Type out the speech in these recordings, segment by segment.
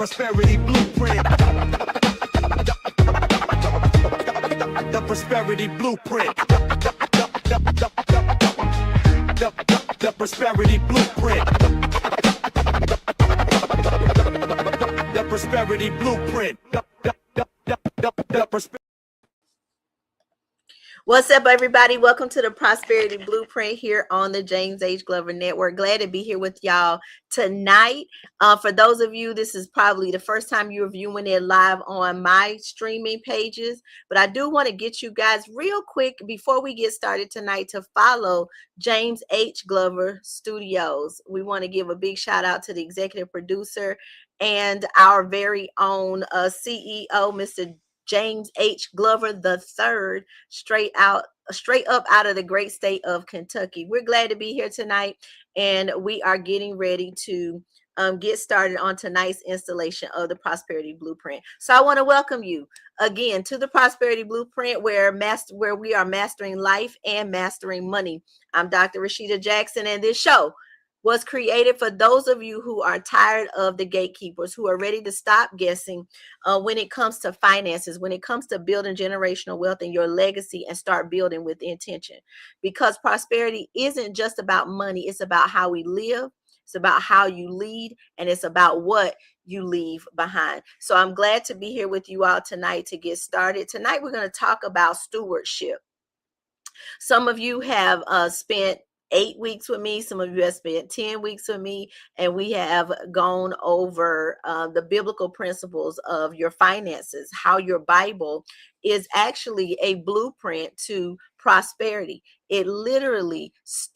prosperity blueprint. The prosperity blueprint. The prosperity blueprint. The prosperity blueprint. The prosperity. What's up, everybody? Welcome to the Prosperity Blueprint here on the James H. Glover Network. Glad to be here with y'all tonight. For those of you, this is probably the first time you're viewing it live on my streaming pages, but I do want to get you guys real quick before we get started tonight to follow James H. Glover Studios. We want to give a big shout out to the executive producer and our very own CEO, Mr. James H. Glover III, straight up out of the great state of Kentucky. We're glad to be here tonight, and we are getting ready to get started on tonight's installation of the Prosperity Blueprint. So I want to welcome you again to the Prosperity Blueprint, where we are mastering life and mastering money. I'm Dr. Rasheda Jackson, and this show was created for those of you who are tired of the gatekeepers, who are ready to stop guessing when it comes to finances, when it comes to building generational wealth in your legacy, and start building with intention. Because prosperity isn't just about money. It's about how we live. It's about how you lead, and it's about what you leave behind. So I'm glad to be here with you all tonight to get started. Tonight, we're going to talk about stewardship. Some of you have spent 8 weeks with me. Some of you have spent 10 weeks with me, and we have gone over the biblical principles of your finances, how your Bible is actually a blueprint to prosperity. It literally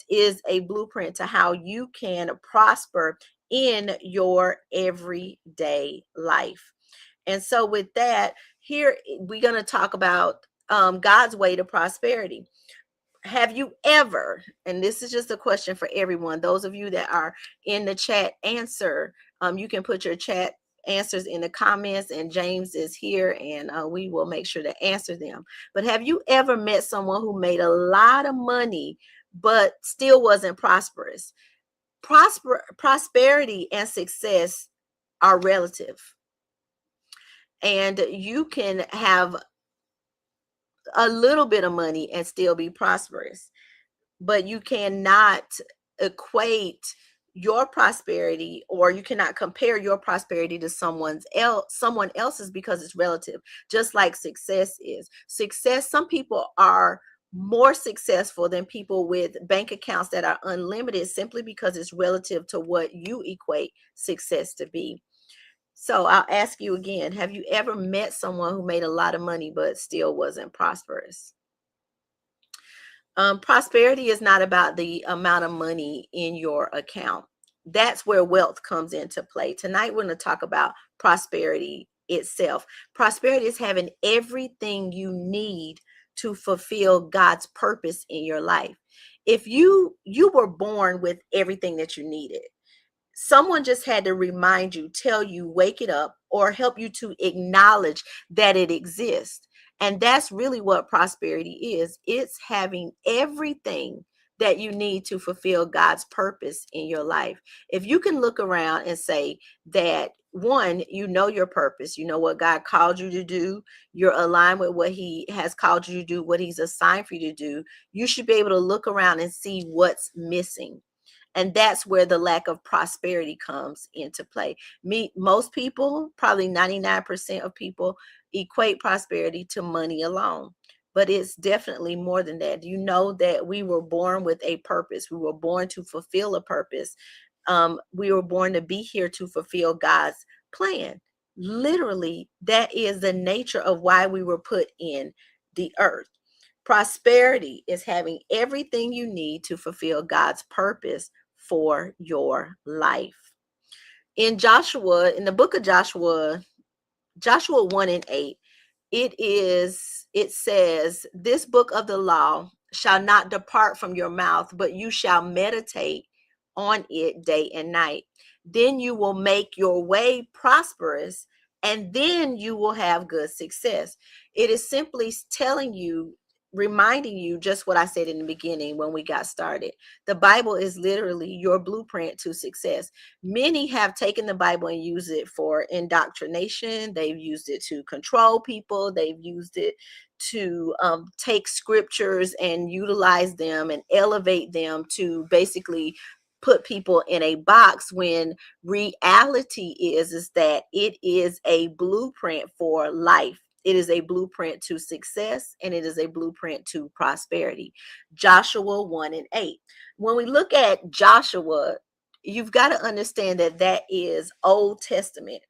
is a blueprint to how you can prosper in your everyday life. And so with that, here we're going to talk about God's way to prosperity. Have you ever, and this is just a question for everyone, those of you that are in the chat, answer. You can put your chat answers in the comments, and James is here, and we will make sure to answer them. But have you ever met someone who made a lot of money but still wasn't prosperous? Prosperity and success are relative, and you can have a little bit of money and still be prosperous, but you cannot equate your prosperity, or you cannot compare your prosperity to someone else's, because it's relative. Just like success is. Success, some people are more successful than people with bank accounts that are unlimited, simply because it's relative to what you equate success to be. So I'll ask you again, have you ever met someone who made a lot of money but still wasn't prosperous? Prosperity is not about the amount of money in your account. That's where wealth comes into play. Tonight, we're going to talk about prosperity itself. Prosperity is having everything you need to fulfill God's purpose in your life. If you were born with everything that you needed, someone just had to remind you, tell you, wake it up, or help you to acknowledge that it exists. And that's really what prosperity is. It's having everything that you need to fulfill God's purpose in your life. If you can look around and say that, one, you know your purpose, you know what God called you to do, you're aligned with what He has called you to do, what He's assigned for you to do, you should be able to look around and see what's missing. And that's where the lack of prosperity comes into play. Most people, probably 99% of people, equate prosperity to money alone. But it's definitely more than that. You know that we were born with a purpose. We were born to fulfill a purpose. We were born to be here to fulfill God's plan. Literally, that is the nature of why we were put in the earth. Prosperity is having everything you need to fulfill God's purpose for your life. In the book of Joshua 1:8, it says, "This book of the law shall not depart from your mouth, but you shall meditate on it day and night. Then you will make your way prosperous, and then you will have good success." It is simply telling you reminding you just what I said in the beginning when we got started. The Bible is literally your blueprint to success. Many have taken the Bible and used it for indoctrination. They've used it to control people. They've used it to take scriptures and utilize them and elevate them to basically put people in a box, when reality is that it is a blueprint for life. It is a blueprint to success, and it is a blueprint to prosperity. Joshua 1 and 8. When we look at Joshua, you've got to understand that that is Old Testament.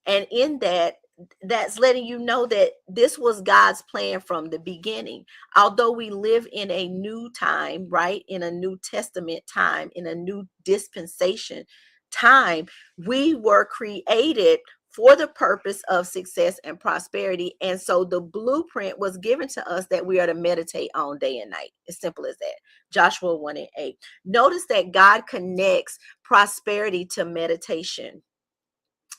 And in that, that's letting you know that this was God's plan from the beginning. Although we live in a new time, right? In a New Testament time, in a new dispensation time, we were created for the purpose of success and prosperity. And so the blueprint was given to us that we are to meditate on day and night. As simple as that. Joshua 1 and 8. Notice that God connects prosperity to meditation.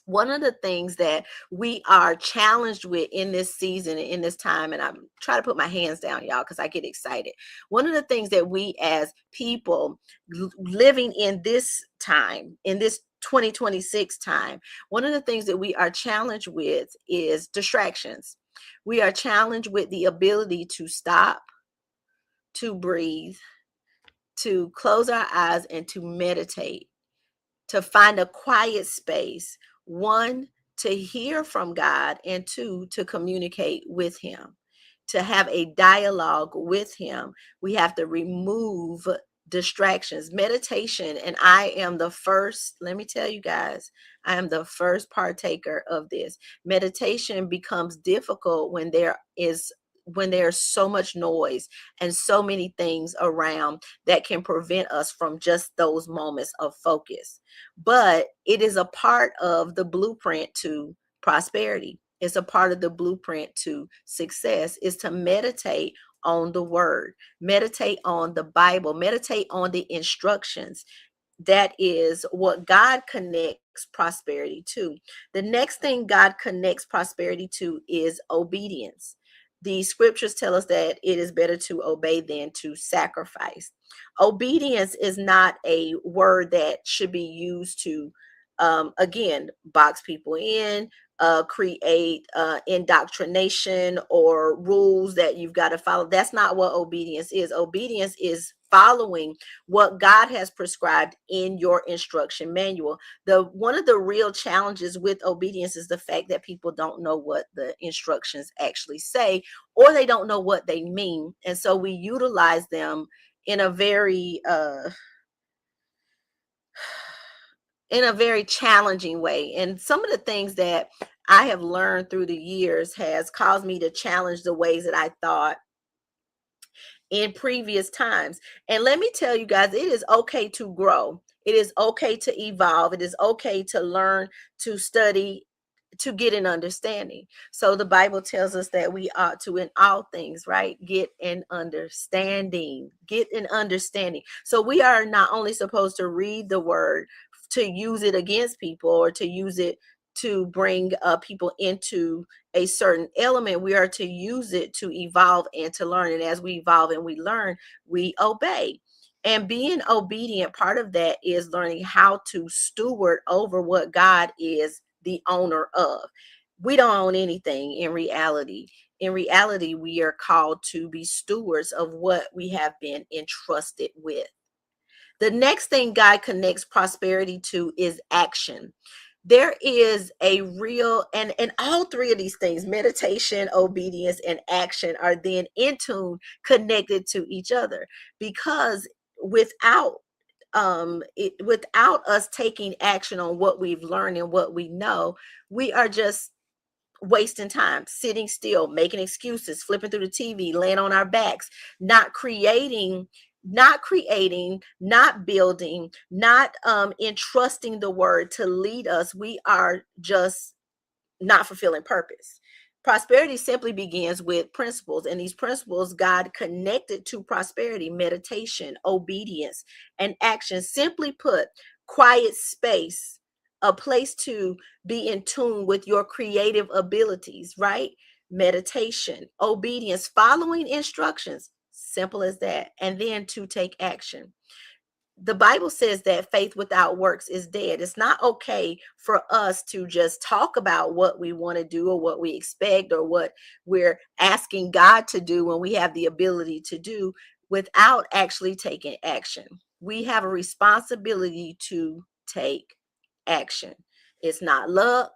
One of the things that we are challenged with in this season and in this time, and I'm trying to put my hands down, y'all, because I get excited. One of the things that we as people living in this time, in this 2026 time, one of the things that we are challenged with is distractions. We are challenged with the ability to stop, to breathe, to close our eyes, and to meditate, to find a quiet space, one, to hear from God, and two, to communicate with Him, to have a dialogue with Him. We have to remove distractions, meditation. And I am the first, let me tell you guys, I am the first partaker of this. Meditation becomes difficult when there's so much noise and so many things around that can prevent us from just those moments of focus. But it is a part of the blueprint to prosperity. It's a part of the blueprint to success, is to meditate on the word, meditate on the Bible, meditate on the instructions. That is what God connects prosperity to. The next thing God connects prosperity to is obedience. The scriptures tell us that it is better to obey than to sacrifice. Obedience is not a word that should be used to, again, box people in, create indoctrination or rules that you've got to follow. That's not what obedience is. Obedience is following what God has prescribed in your instruction manual. One of the real challenges with obedience is the fact that people don't know what the instructions actually say, or they don't know what they mean. And so we utilize them in a very challenging way. And some of the things that I have learned through the years has caused me to challenge the ways that I thought in previous times. And let me tell you guys, it is okay to grow. It is okay to evolve. It is okay to learn, to study, to get an understanding. So the Bible tells us that we ought to, in all things, right, get an understanding. Get an understanding. So we are not only supposed to read the word to use it against people or to use it to bring people into a certain element. We are to use it to evolve and to learn. And as we evolve and we learn, we obey. And being obedient, part of that is learning how to steward over what God is the owner of. We don't own anything in reality. In reality, we are called to be stewards of what we have been entrusted with. The next thing God connects prosperity to is action. There is a real, and all three of these things, meditation, obedience, and action, are then in tune, connected to each other, because without without us taking action on what we've learned and what we know, we are just wasting time, sitting still, making excuses, flipping through the TV, laying on our backs, not creating, not building, not entrusting the word to lead us. We are just not fulfilling purpose. Prosperity simply begins with principles, and these principles God connected to prosperity: meditation, obedience, and action. Simply put, quiet space, a place to be in tune with your creative abilities, right? meditation, obedience, following instructions. Simple as that. And then to take action. The Bible says that faith without works is dead. It's not okay for us to just talk about what we want to do or what we expect or what we're asking God to do when we have the ability to do without actually taking action. We have a responsibility to take action. It's not luck.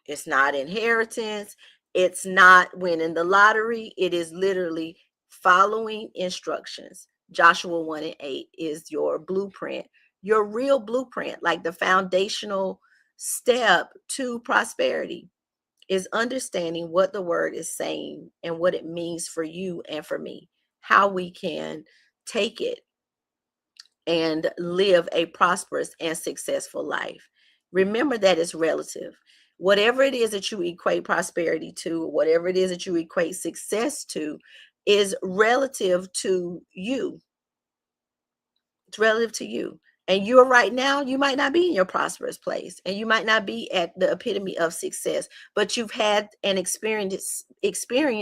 It's not inheritance. It's not winning the lottery. It is literally following instructions. Joshua 1:8 is your blueprint, your real blueprint, like the foundational step to prosperity is understanding what the word is saying and what it means for you and for me, how we can take it and live a prosperous and successful life. Remember that it's relative. Whatever it is that you equate prosperity to, whatever it is that you equate success to, is relative to you. It's relative to you. And you're right now, you might not be in your prosperous place and you might not be at the epitome of success, but you've had an experienced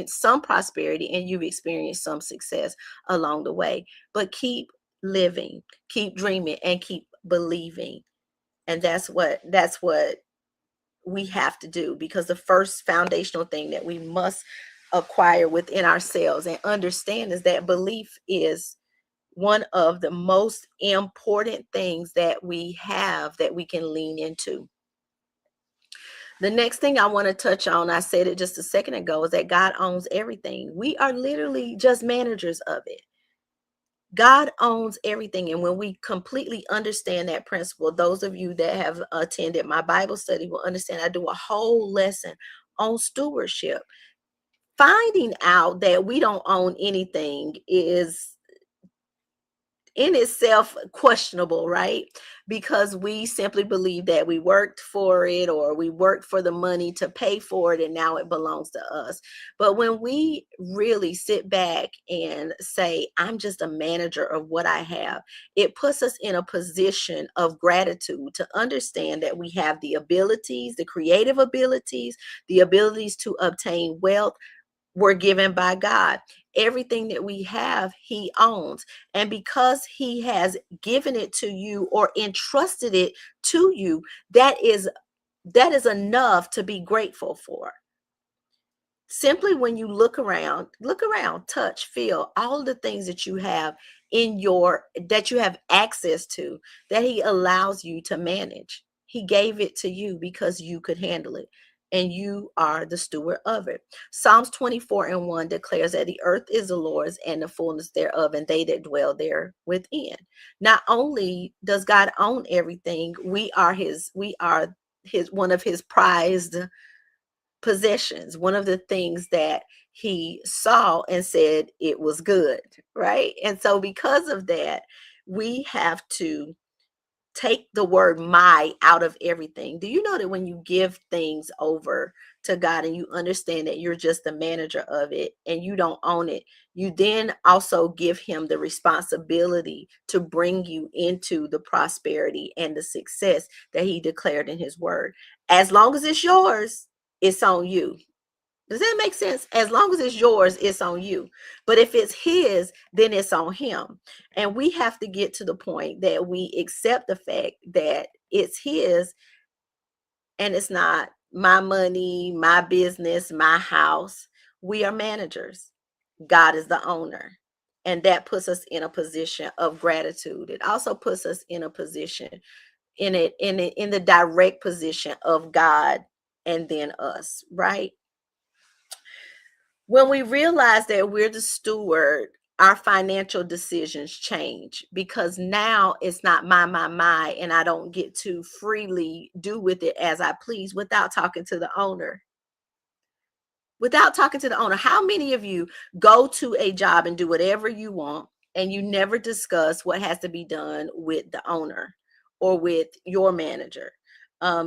some prosperity and you've experienced some success along the way. But keep living, keep dreaming, and keep believing. And that's what we have to do, because the first foundational thing that we must acquire within ourselves and understand is that belief is one of the most important things that we have that we can lean into. The next thing I want to touch on, I said it just a second ago, is that God owns everything. We are literally just managers of it. God owns everything. And when we completely understand that principle, those of you that have attended my Bible study will understand I do a whole lesson on stewardship. Finding out that we don't own anything is in itself questionable, right? Because we simply believe that we worked for it or we worked for the money to pay for it and now it belongs to us. But when we really sit back and say, I'm just a manager of what I have, it puts us in a position of gratitude to understand that we have the abilities, the creative abilities, the abilities to obtain wealth were given by God. Everything that we have, He owns. And because He has given it to you or entrusted it to you, that is enough to be grateful for. Simply when you look around, touch, feel all the things that you have that you have access to, that He allows you to manage. He gave it to you because you could handle it, and you are the steward of it. Psalms 24:1 declares that the earth is the Lord's and the fullness thereof, and they that dwell there within. Not only does God own everything, we are his one of His prized possessions, one of the things that He saw and said it was good, right? And so because of that, we have to take the word my out of everything. Do you know that when you give things over to God and you understand that you're just the manager of it and you don't own it, you then also give Him the responsibility to bring you into the prosperity and the success that He declared in His word. As long as it's yours, it's on you. Does that make sense? As long as it's yours, it's on you. But if it's His, then it's on Him. And we have to get to the point that we accept the fact that it's His and it's not my money, my business, my house. We are managers. God is the owner. And that puts us in a position of gratitude. It also puts us in a position in the direct position of God and then us, right? When we realize that we're the steward, our financial decisions change, because now it's not my, and I don't get to freely do with it as I please without talking to the owner. How many of you go to a job and do whatever you want and you never discuss what has to be done with the owner or with your manager?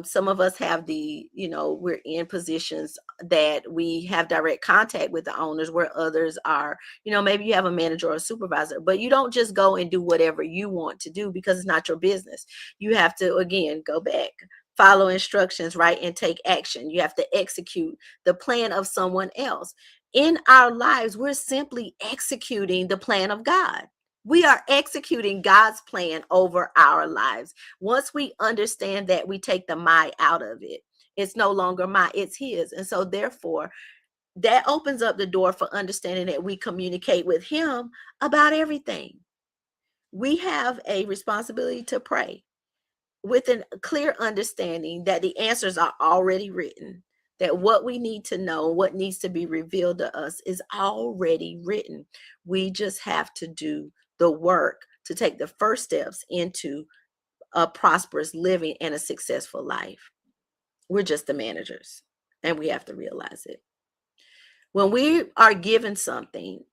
Some of us have we're in positions that we have direct contact with the owners, where others are, maybe you have a manager or a supervisor, but you don't just go and do whatever you want to do because it's not your business. You have to, again, go back. follow instructions, right? And take action. You have to execute the plan of someone else. In our lives, we're simply executing the plan of God. We are executing God's plan over our lives. Once we understand that, we take the my out of it. It's no longer my, it's his. And so therefore, that opens up the door for understanding that we communicate with him about everything. We have a responsibility to pray with a clear understanding that the answers are already written, that what we need to know, what needs to be revealed to us is already written. We just have to do the work to take the first steps into a prosperous living and a successful life. We're just the managers, and we have to realize it. When we are given something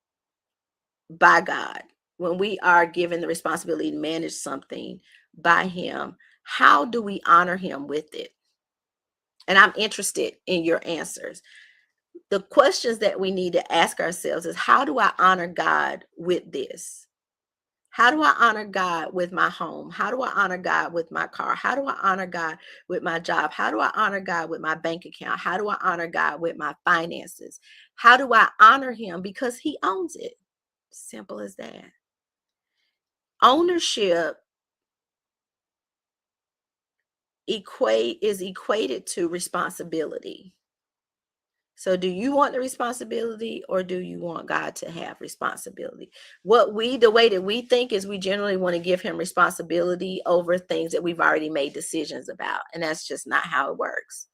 by God, when we are given the responsibility to manage something by him, how do we honor him with it? And I'm interested in your answers. The questions that we need to ask ourselves is, how do I honor God with this? How do I honor God with my home? How do I honor God with my car? How do I honor God with my job? How do I honor God with my bank account? How do I honor God with my finances? How do I honor him? Because he owns it. Simple as that. Ownership is equated to responsibility. So do you want the responsibility, or do you want God to have responsibility? The way that we think is we generally want to give him responsibility over things that we've already made decisions about. And that's just not how it works.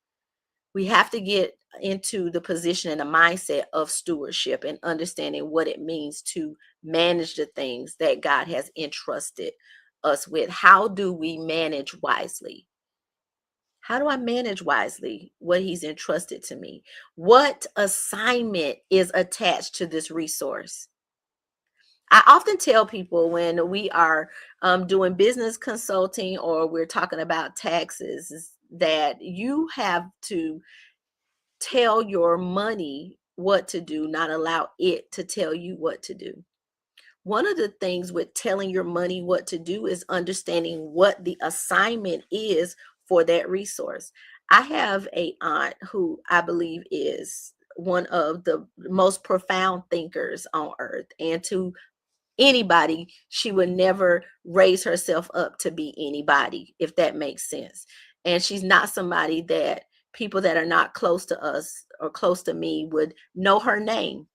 We have to get into the position and the mindset of stewardship and understanding what it means to manage the things that God has entrusted us with. How do we manage wisely? How do I manage wisely what he's entrusted to me? What assignment is attached to this resource? I often tell people when we are doing business consulting or we're talking about taxes that you have to tell your money what to do, not allow it to tell you what to do. One of the things with telling your money what to do is understanding what the assignment is for that resource. I have a aunt who I believe is one of the most profound thinkers on earth, and to anybody, she would never raise herself up to be anybody, if that makes sense. And she's not somebody that people that are not close to us or close to me would know her name,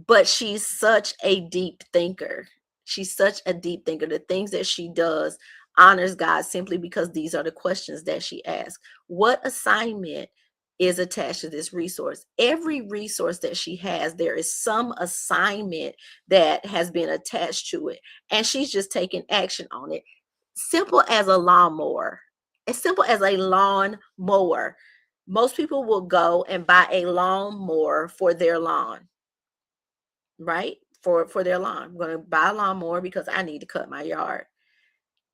but she's such a deep thinker. She's such a deep thinker. The things that she does honors God simply because these are the questions that she asks. What assignment is attached to this resource? Every resource that she has, there is some assignment that has been attached to it, and she's just taking action on it. Simple as a lawnmower. As simple as a lawn mower. Most people will go and buy a lawnmower for their lawn, right? For their lawn. I'm going to buy a lawnmower because I need to cut my yard.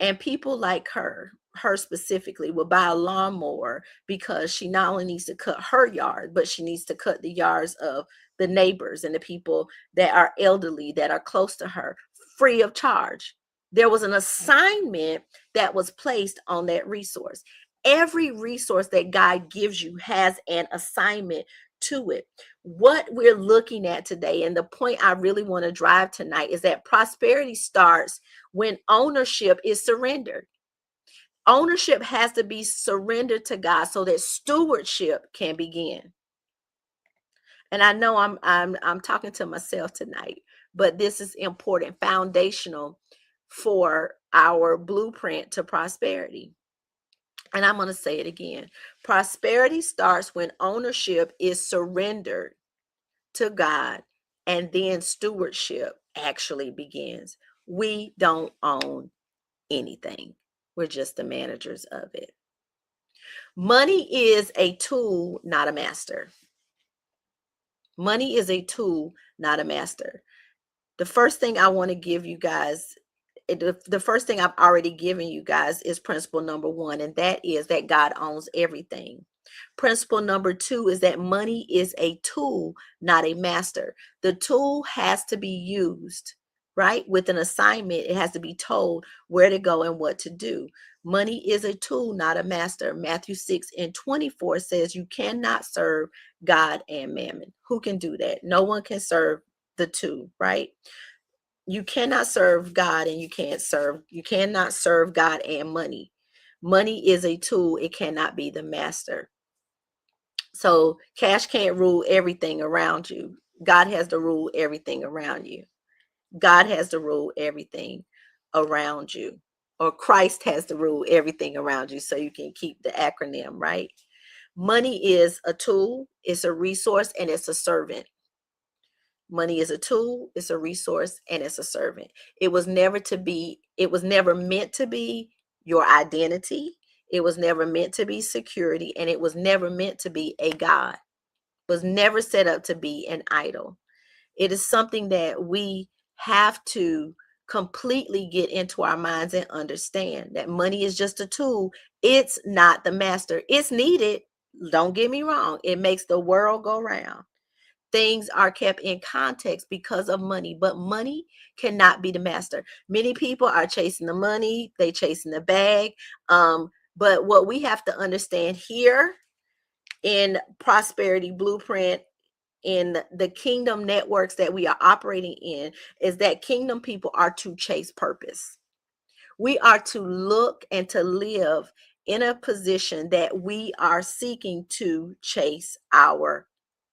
And people like her specifically, will buy a lawnmower because she not only needs to cut her yard, but she needs to cut the yards of the neighbors and the people that are elderly, that are close to her, free of charge. There was an assignment that was placed on that resource. Every resource that God gives you has an assignment to it. What we're looking at today, and the point I really want to drive tonight, is that prosperity starts when ownership is surrendered. Ownership has to be surrendered to God so that stewardship can begin. And I know I'm talking to myself tonight, but this is important, foundational for our blueprint to prosperity. And I'm going to say it again. Prosperity starts when ownership is surrendered to God, and then stewardship actually begins. We don't own anything. We're just the managers of it. Money is a tool, not a master. Money is a tool, not a master. The first thing I want to give you guys, the first thing I've already given you guys is principle number 1, and that is that God owns everything. Principle number 2 is that money is a tool, not a master. The tool has to be used, right? With an assignment, it has to be told where to go and what to do. Money is a tool, not a master. Matthew 6:24 says you cannot serve God and mammon. Who can do that? No one can serve the two, right? You cannot serve God and you cannot serve God and money. Money is a tool, it cannot be the master. So cash can't rule everything around you. God has to rule everything around you. God has to rule everything around you. Or Christ has to rule everything around you, so you can keep the acronym, right? Money is a tool, it's a resource, and it's a servant. Money is a tool, it's a resource, and it's a servant. It was never meant to be your identity. It was never meant to be security, and it was never meant to be a God. It was never set up to be an idol. It is something that we have to completely get into our minds and understand that money is just a tool. It's not the master. It's needed. Don't get me wrong. It makes the world go round. Things are kept in context because of money, but money cannot be the master. Many people are chasing the money, they chasing the bag. But what we have to understand here in Prosperity Blueprint, in the kingdom networks that we are operating in, is that kingdom people are to chase purpose. We are to look and to live in a position that we are seeking to chase our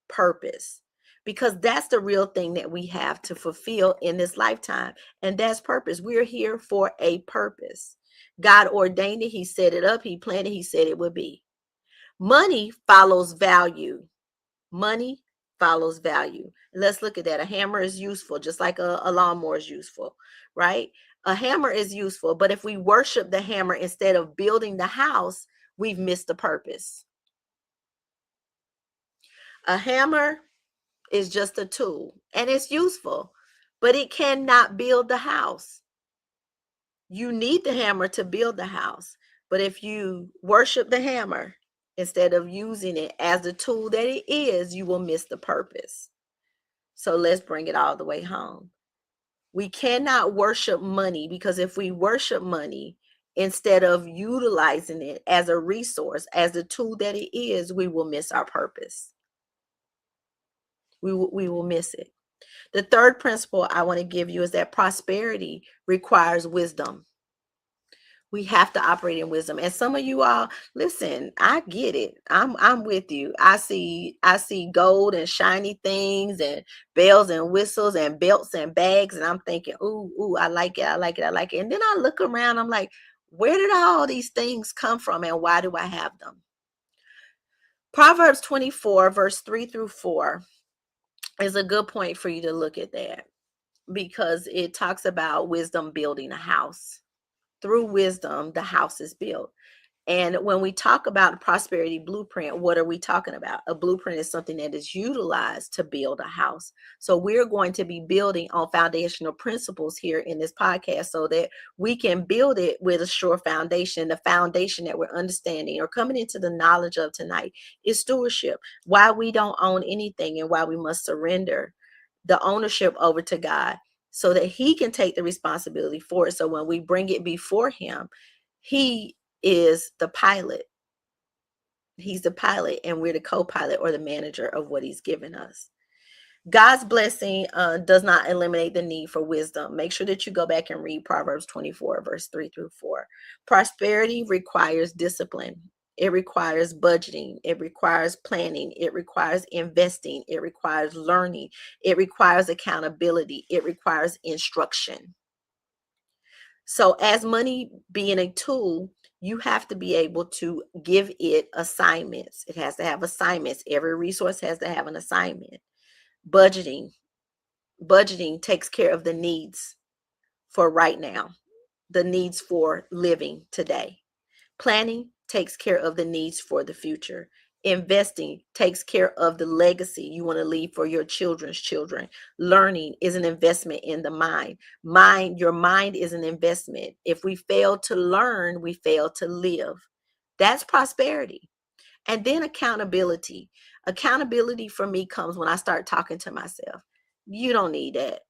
purpose, because that's the real thing that we have to fulfill in this lifetime, and that's purpose. We're here for a purpose. God ordained it, he set it up, he planned it, he said it would be. Money follows value. Money follows value. Let's look at that. A hammer is useful, just like a lawnmower is useful, right? A hammer is useful, but if we worship the hammer instead of building the house, we've missed the purpose. A hammer is just a tool and it's useful, but it cannot build the house. You need the hammer to build the house, but if you worship the hammer instead of using it as the tool that it is, you will miss the purpose. So let's bring it all the way home. We cannot worship money, because if we worship money instead of utilizing it as a resource, as the tool that it is, we will miss our purpose. We will miss it. The third principle I want to give you is that prosperity requires wisdom. We have to operate in wisdom. And some of you all, listen, I get it. I'm with you. I see gold and shiny things and bells and whistles and belts and bags. And I'm thinking, ooh, I like it. I like it. I like it. And then I look around, I'm like, where did all these things come from and why do I have them? Proverbs 24, verse 3-4 is a good point for you to look at that, because it talks about wisdom building a house. Through wisdom, the house is built. And when we talk about a prosperity blueprint, what are we talking about? A blueprint is something that is utilized to build a house. So we're going to be building on foundational principles here in this podcast so that we can build it with a sure foundation. The foundation that we're understanding or coming into the knowledge of tonight is stewardship. Why we don't own anything and why we must surrender the ownership over to God so that he can take the responsibility for it. So when we bring it before him, he is the pilot. He's the pilot and we're the co-pilot or the manager of what he's given us. God's blessing does not eliminate the need for wisdom. Make sure that you go back and read Proverbs 24, verse 3-4. Prosperity requires discipline. It requires budgeting. It requires planning. It requires investing. It requires learning. It requires accountability. It requires instruction. So as money being a tool, you have to be able to give it assignments. It has to have assignments. Every resource has to have an assignment. Budgeting takes care of the needs for right now, the needs for living today. Planning takes care of the needs for the future. Investing takes care of the legacy you want to leave for your children's children. Learning is an investment in the mind. Your mind is an investment. If we fail to learn, we fail to live. That's prosperity. And then accountability. Accountability for me comes when I start talking to myself. You don't need that.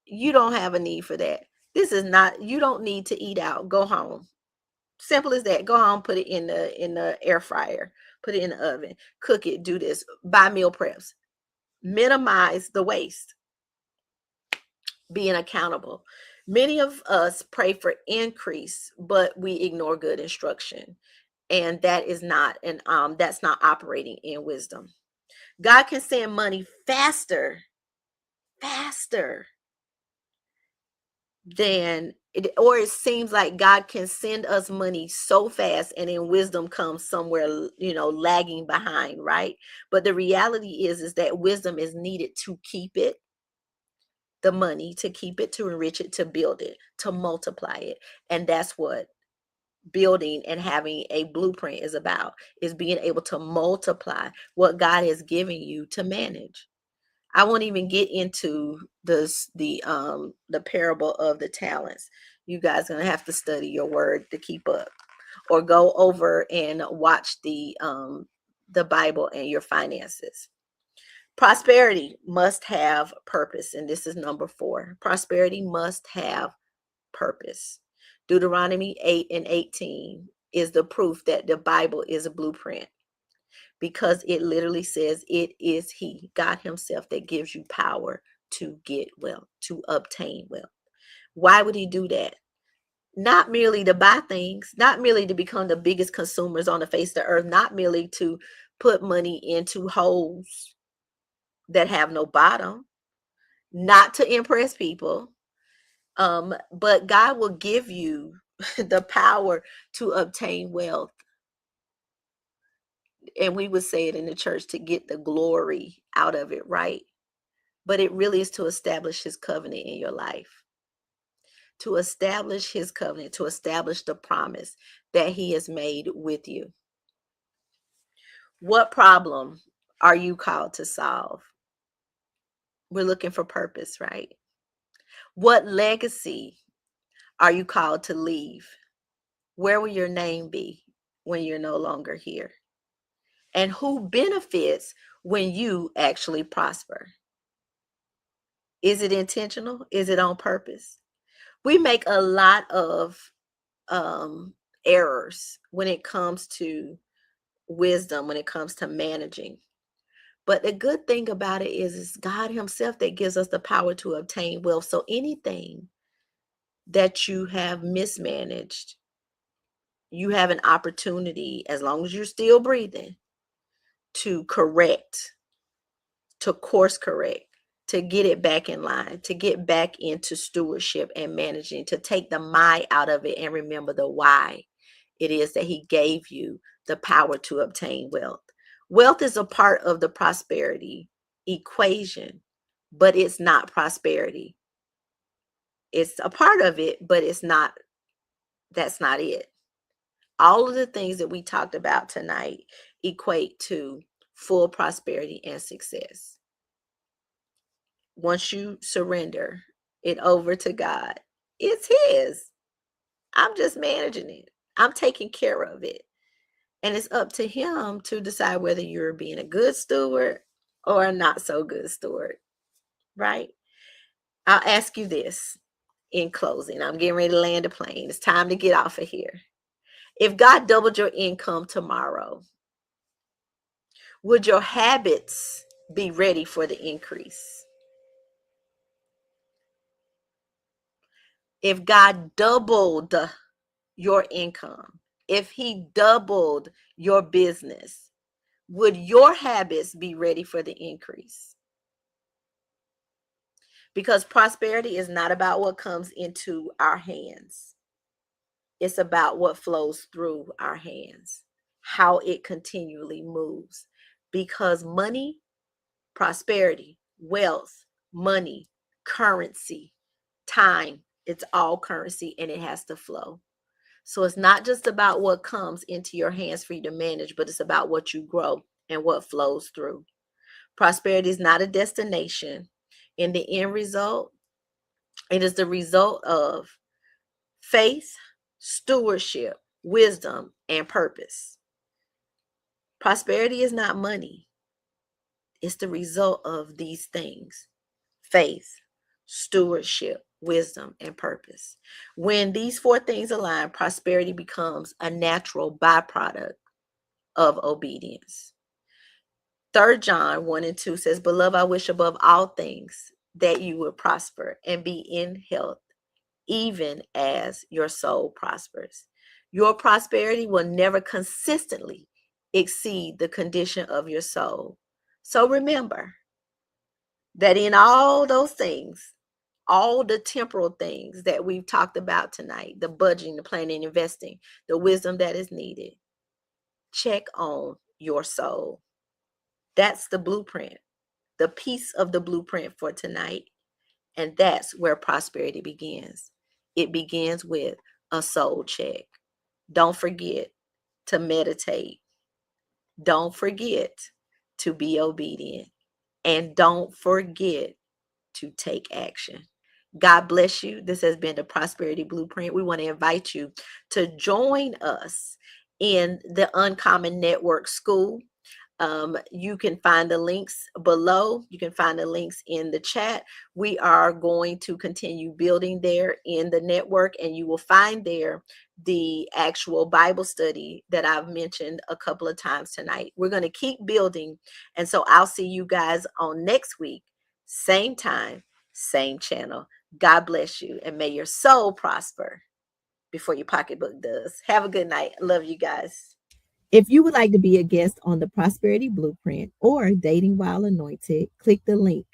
You don't have a need for that. You don't need to eat out. Go home. Simple as that. Go home, put it in the air fryer, put it in the oven, cook it, do this, buy meal preps, minimize the waste, being accountable. Many of us pray for increase, but we ignore good instruction. And that is not, and that's not operating in wisdom. God can send money faster than it, or it seems like God can send us money so fast, and then wisdom comes somewhere, lagging behind, right? But the reality is that wisdom is needed to keep it, the money, to keep it, to enrich it, to build it, to multiply it. And that's what building and having a blueprint is about, is being able to multiply what God has given you to manage. I won't even get into the parable of the talents. You guys are gonna have to study your word to keep up, or go over and watch the Bible and your finances. Prosperity must have purpose, and this is number 4. Prosperity must have purpose. Deuteronomy 8:18 is the proof that the Bible is a blueprint, because it literally says it is He, God Himself, that gives you power to get wealth, to obtain wealth. Why would He do that? Not merely to buy things, not merely to become the biggest consumers on the face of the earth, not merely to put money into holes that have no bottom, not to impress people, but God will give you the power to obtain wealth. And we would say it in the church, to get the glory out of it, right? But it really is to establish His covenant in your life, to establish His covenant, to establish the promise that He has made with you. What problem are you called to solve? We're looking for purpose, right? What legacy are you called to leave? Where will your name be when you're no longer here? And who benefits when you actually prosper? Is it intentional? Is it on purpose? We make a lot of errors when it comes to wisdom, when it comes to managing. But the good thing about it is God Himself that gives us the power to obtain wealth. So anything that you have mismanaged, you have an opportunity, as long as you're still breathing, to correct, to course correct, to get it back in line, to get back into stewardship and managing, to take the my out of it and remember the why it is that He gave you the power to obtain wealth. Wealth is a part of the prosperity equation, but it's not prosperity. It's a part of it, but it's not, that's not it. All of the things that we talked about tonight equate to full prosperity and success. Once you surrender it over to God, it's His. I'm just managing it. I'm taking care of it. And it's up to Him to decide whether you're being a good steward or a not so good steward, right? I'll ask you this in closing. I'm getting ready to land a plane. It's time to get off of here. If God doubled your income tomorrow, would your habits be ready for the increase? If God doubled your income, if He doubled your business, would your habits be ready for the increase? Because prosperity is not about what comes into our hands. It's about what flows through our hands, how it continually moves. Because money, prosperity, wealth, money, currency, time, it's all currency, and it has to flow. So it's not just about what comes into your hands for you to manage, but it's about what you grow and what flows through. Prosperity is not a destination. In the end result, it is the result of faith, stewardship, wisdom, and purpose. Prosperity is not money. It's the result of these things: faith, stewardship, wisdom, and purpose. When these four things align, prosperity becomes a natural byproduct of obedience. 3 John 1 and 2 says, Beloved, I wish above all things that you would prosper and be in health, even as your soul prospers. Your prosperity will never consistently exceed the condition of your soul. So remember that in all those things, all the temporal things that we've talked about tonight, the budgeting, the planning, investing, the wisdom that is needed, check on your soul. That's the blueprint, the piece of the blueprint for tonight. And that's where prosperity begins. It begins with a soul check. Don't forget to meditate. Don't forget to be obedient. And don't forget to take action. God bless you. This has been the Prosperity Blueprint. We want to invite you to join us in the Uncommon Network School. You can find the links below. You can find the links in the chat. We are going to continue building there in the network, and you will find there the actual Bible study that I've mentioned a couple of times tonight. We're going to keep building. And so I'll see you guys on next week, same time, same channel. God bless you, and may your soul prosper before your pocketbook does. Have a good night. I love you guys. If you would like to be a guest on the Prosperity Blueprint or Dating While Anointed, click the link.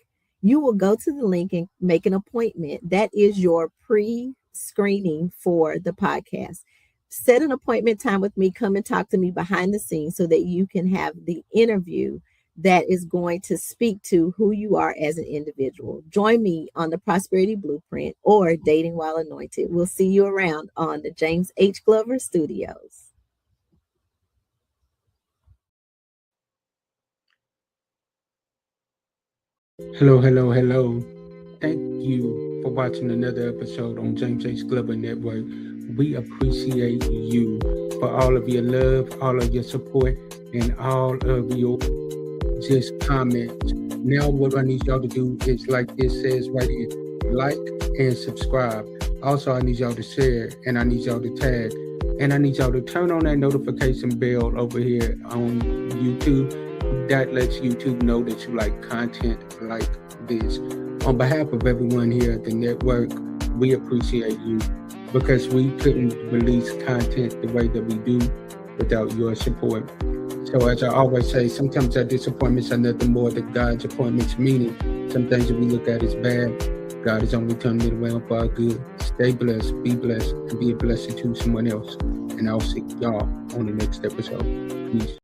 You will go to the link and make an appointment. That is your pre-screening for the podcast. Set an appointment time with me. Come and talk to me behind the scenes so that you can have the interview that is going to speak to who you are as an individual. Join me on the Prosperity Blueprint or Dating While Anointed. We'll see you around on the James H. Glover Studios. Hello, hello, hello. Thank you for watching another episode on James H. Glover Network. We appreciate you for all of your love, all of your support, and all of your just comments. Now what I need y'all to do is, like this says right here, like and subscribe. Also, I need y'all to share, and I need y'all to tag, and I need y'all to turn on that notification bell over here on YouTube. That lets YouTube know that you like content like this. On behalf of everyone here at the network, we appreciate you because we couldn't release content the way that we do without your support. So as I always say, sometimes our disappointments are nothing more than God's appointments, meaning some things that we look at as bad, God is only turning it around for our good. Stay blessed, be blessed, and be a blessing to someone else. And I'll see y'all on the next episode. Peace.